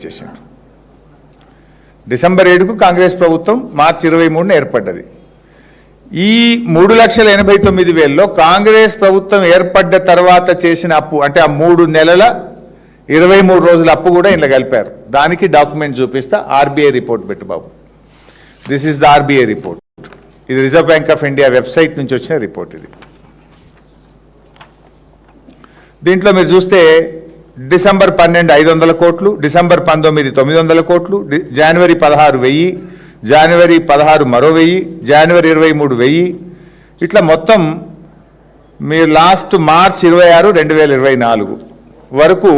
చేసిండు. డిసెంబర్ 7కు కాంగ్రెస్ ప్రభుత్వం మార్చి 23న ఏర్పడ్డది. ఈ 3,89,000లో కాంగ్రెస్ ప్రభుత్వం ఏర్పడ్డ తర్వాత చేసిన అప్పు అంటే ఆ 3 నెలల 23 రోజుల అప్పు కూడా ఇందులో కలిపారు. దానికి డాక్యుమెంట్ చూపిస్తా. ఆర్బీఐ రిపోర్ట్ పెట్టు బాబు. This is the RBI report. ఇది Reserve Bank of India website నుంచి వచ్చిన రిపోర్ట్. ఇది దీంట్లో మీరు చూస్తే డిసెంబర్ 12 500 కోట్లు, డిసెంబర్ 19 900 కోట్లు, జనవరి 16 1000, జనవరి 16 మరో 1000, జనవరి 23 1000, ఇట్లా మొత్తం మీరు లాస్ట్ మార్చ్ 26 2024 వరకు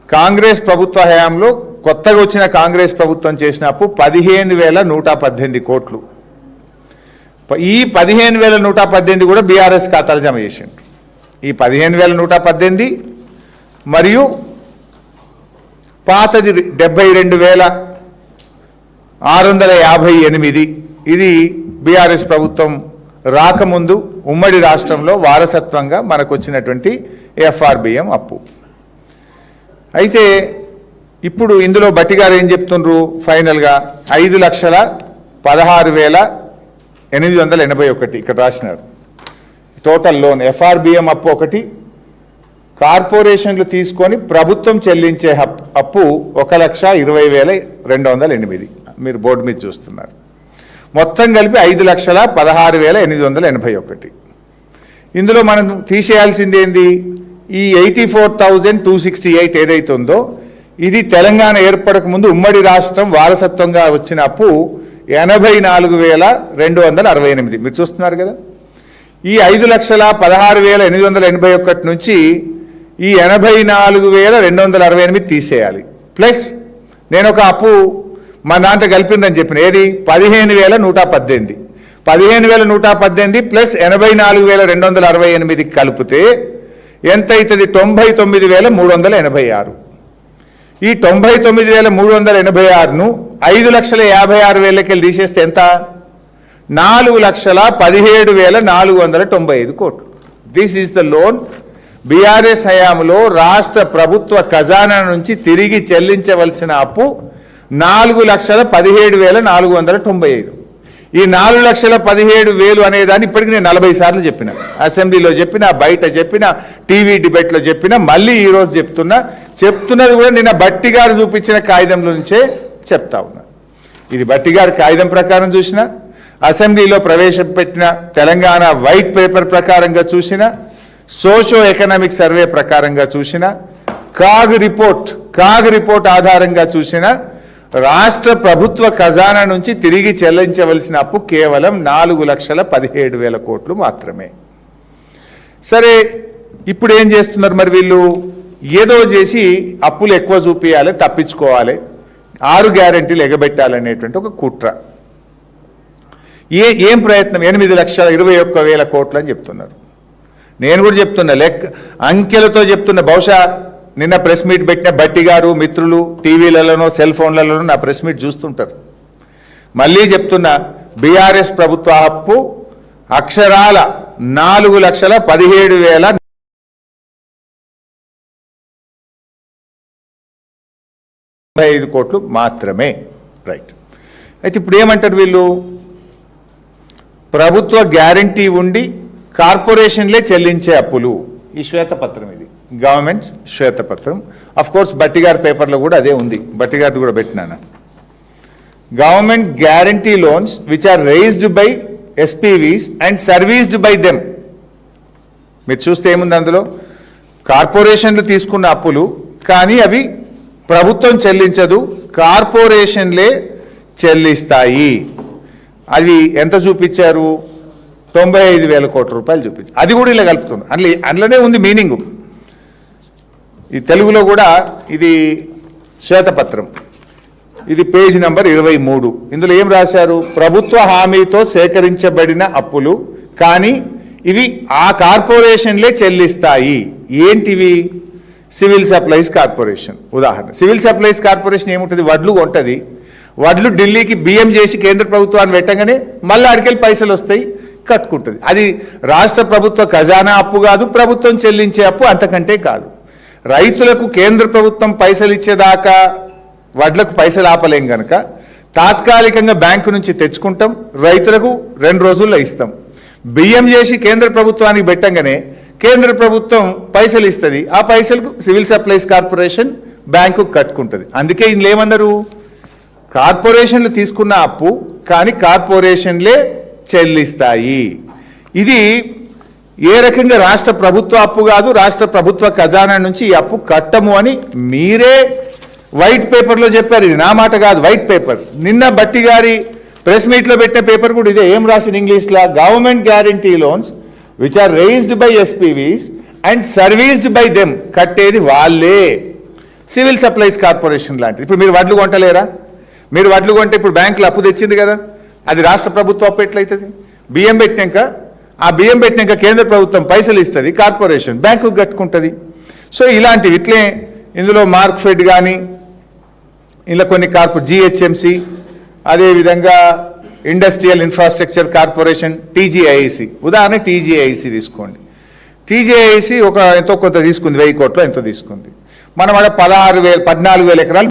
కాంగ్రెస్ ప్రభుత్వ హయాంలో కొత్తగా వచ్చిన కాంగ్రెస్ ప్రభుత్వం చేసిన అప్పు 15,118 కోట్లు. ఈ 15,118 కూడా బీఆర్ఎస్ ఖాతాలు జమ చేసిండ్రు. ఈ 15,118 మరియు పాతది 72,658. ఇది బీఆర్ఎస్ ప్రభుత్వం రాకముందు ఉమ్మడి రాష్ట్రంలో వారసత్వంగా మనకు వచ్చినటువంటి ఎఫ్ఆర్బిఎం అప్పు. అయితే ఇప్పుడు ఇందులో బట్టి గారు ఏం చెప్తుండ్రు? ఫైనల్గా 5,16,881 ఇక్కడ రాసినారు. టోటల్ లోన్ ఎఫ్ఆర్బిఎం అప్పు ఒకటి, కార్పొరేషన్లు తీసుకొని ప్రభుత్వం చెల్లించే అప్పు 1,20,208. మీరు బోర్డు మీద చూస్తున్నారు. మొత్తం కలిపి 5,16,881. ఇందులో మనం తీసేయాల్సింది ఏంది? ఈ 84,268 ఏదైతే ఉందో ఇది తెలంగాణ ఏర్పడక ముందు ఉమ్మడి రాష్ట్రం వారసత్వంగా వచ్చిన అప్పు 84,268. మీరు చూస్తున్నారు కదా. ఈ 5,16,881 నుంచి ఈ 84,268 తీసేయాలి. ప్లస్ నేను ఒక అప్పు మా దాంట్లో కలిపిందని చెప్పిన ఏది 15,118. 15,118 ప్లస్ 84,268 కలిపితే ఎంత అవుతుంది? 99,386. ఈ 99,386ను 5,56,000 తీసేస్తే ఎంత? 4,17,495 కోట్లు. This is the loan BRS హయాంలో రాష్ట్ర ప్రభుత్వ ఖజానా నుంచి తిరిగి చెల్లించవలసిన అప్పు 4,17,495. ఈ 4,17,000 అనేదాన్ని ఇప్పటికి నేను 40 సార్లు చెప్పిన, అసెంబ్లీలో చెప్పిన, బయట చెప్పిన, టీవీ డిబేట్లో చెప్పిన, మళ్ళీ ఈరోజు చెప్తున్నది కూడా నిన్న బట్టి గారు చూపించిన కాగితంలో నుంచే చెప్తా ఉన్నా. ఇది బట్టి గారి కాగితం ప్రకారం చూసిన, అసెంబ్లీలో ప్రవేశపెట్టిన తెలంగాణ వైట్ పేపర్ ప్రకారంగా చూసిన, సోషో ఎకనామిక్ సర్వే ప్రకారంగా చూసిన, కాగ్ రిపోర్ట్ ఆధారంగా చూసిన రాష్ట్ర ప్రభుత్వ ఖజానా నుంచి తిరిగి చెల్లించవలసిన అప్పు కేవలం 4,17,000 కోట్లు మాత్రమే. సరే, ఇప్పుడు ఏం చేస్తున్నారు మరి వీళ్ళు? ఏదో చేసి అప్పులు ఎక్కువ చూపించాలి, తప్పించుకోవాలి, 6 గ్యారెంటీలు ఎగబెట్టాలనేటువంటి ఒక కుట్ర. ఏం ప్రయత్నం? 8,21,000 కోట్లు అని చెప్తున్నారు. నేను కూడా చెప్తున్నా, అంకెలతో చెప్తున్నా. బహుశా నిన్న ప్రెస్ మీట్ పెట్టిన బట్టి గారు మిత్రులు టీవీలలోనో సెల్ ఫోన్లలోనో నా ప్రెస్ మీట్ చూస్తుంటారు. మళ్ళీ చెప్తున్నా, బీఆర్ఎస్ ప్రభుత్వ అప్పు అక్షరాల 4,17,095 కోట్లు మాత్రమే. రైట్. అయితే ఇప్పుడు ఏమంటారు వీళ్ళు? ప్రభుత్వ గ్యారంటీ ఉండి కార్పొరేషన్లే చెల్లించే అప్పులు. ఈ శ్వేతపత్రం, ఇది గవర్నమెంట్ శ్వేతపత్రం. అఫ్ కోర్స్ బట్టి గారి పేపర్లో కూడా అదే ఉంది, బట్టి గారిది కూడా పెట్టినాను. Government guarantee loans which are raised by SPVs and serviced by them. మీరు చూస్తే ఏముంది అందులో? కార్పొరేషన్లు తీసుకున్న అప్పులు, కానీ అవి ప్రభుత్వం చెల్లించదు, కార్పొరేషన్లే చెల్లిస్తాయి. అది ఎంత చూపించారు? 95,000 కోట్ల రూపాయలు చూపించారు. అది కూడా ఇలా కలుపుతున్నారు. అందులోనే ఉంది మీనింగు. ఈ తెలుగులో కూడా ఇది శ్వేతపత్రం, ఇది పేజీ నంబర్ 23. ఇందులో ఏం రాశారు? ప్రభుత్వ హామీతో సేకరించబడిన అప్పులు, కానీ ఇవి ఆ కార్పొరేషన్లే చెల్లిస్తాయి. ఏంటివి? Civil supplies corporation. ఉదాహరణ, సివిల్ సప్లైస్ కార్పొరేషన్ ఏముంటుంది? వడ్లు కొంటది. వడ్లు ఢిల్లీకి బియ్యం చేసి కేంద్ర ప్రభుత్వాన్ని పెట్టగానే మళ్ళీ అడికెళ్ళి పైసలు వస్తాయి, కట్టుకుంటుంది. అది రాష్ట్ర ప్రభుత్వ ఖజానా అప్పు కాదు, ప్రభుత్వం చెల్లించే అప్పు అంతకంటే కాదు. రైతులకు కేంద్ర ప్రభుత్వం పైసలు ఇచ్చేదాకా వడ్లకు పైసలు ఆపలేం కనుక తాత్కాలికంగా బ్యాంకు నుంచి తెచ్చుకుంటాం, రైతులకు 2 రోజుల్లో ఇస్తాం. బియ్యం చేసి కేంద్ర ప్రభుత్వానికి పెట్టంగానే కేంద్ర ప్రభుత్వం పైసలు ఇస్తుంది, ఆ పైసలకు సివిల్ సప్లైస్ కార్పొరేషన్ బ్యాంకు కట్టుకుంటుంది. అందుకే ఇందులో ఏమన్నారు, కార్పొరేషన్లు తీసుకున్న అప్పు కానీ కార్పొరేషన్లే చెల్లిస్తాయి. ఇది ఏ రకంగా రాష్ట్ర ప్రభుత్వ అప్పు కాదు, రాష్ట్ర ప్రభుత్వ ఖజానా నుంచి ఈ అప్పు కట్టము అని మీరే వైట్ పేపర్లో చెప్పారు. ఇది నా మాట కాదు, వైట్ పేపర్. నిన్న బట్టి గారి ప్రెస్ మీట్లో పెట్టిన పేపర్ కూడా ఇదే. ఏం రాసిన ఇంగ్లీష్లో, government guarantee loans which are raised by SPVs and serviced by them, కట్టేది వాళ్ళే, సివిల్ సప్లైస్ కార్పొరేషన్ లాంటిది. ఇప్పుడు మీరు వడ్లు కొంటలేరా? మీరు వడ్లు కొంటే ఇప్పుడు బ్యాంకులు అప్పు తెచ్చింది కదా, అది రాష్ట్ర ప్రభుత్వ అప్పు ఎట్లయితుంది? బియ్యం పెట్టినాక కేంద్ర ప్రభుత్వం పైసలు ఇస్తుంది, కార్పొరేషన్ బ్యాంకు కట్టుకుంటుంది. సో ఇలాంటివి ఇట్లే ఇందులో మార్క్ఫెడ్ కానీ ఇలా కొన్ని జిహెచ్ఎంసి, అదేవిధంగా ఇండస్ట్రియల్ ఇన్ఫ్రాస్ట్రక్చర్ కార్పొరేషన్, టీజీఐసి. ఉదాహరణ టీజీఐసి తీసుకోండి. టీజీఐసి ఎంతో కొంత తీసుకుంది, 1000 కోట్లు ఎంతో తీసుకుంది. మనం అక్కడ 14,000 ఎకరాలు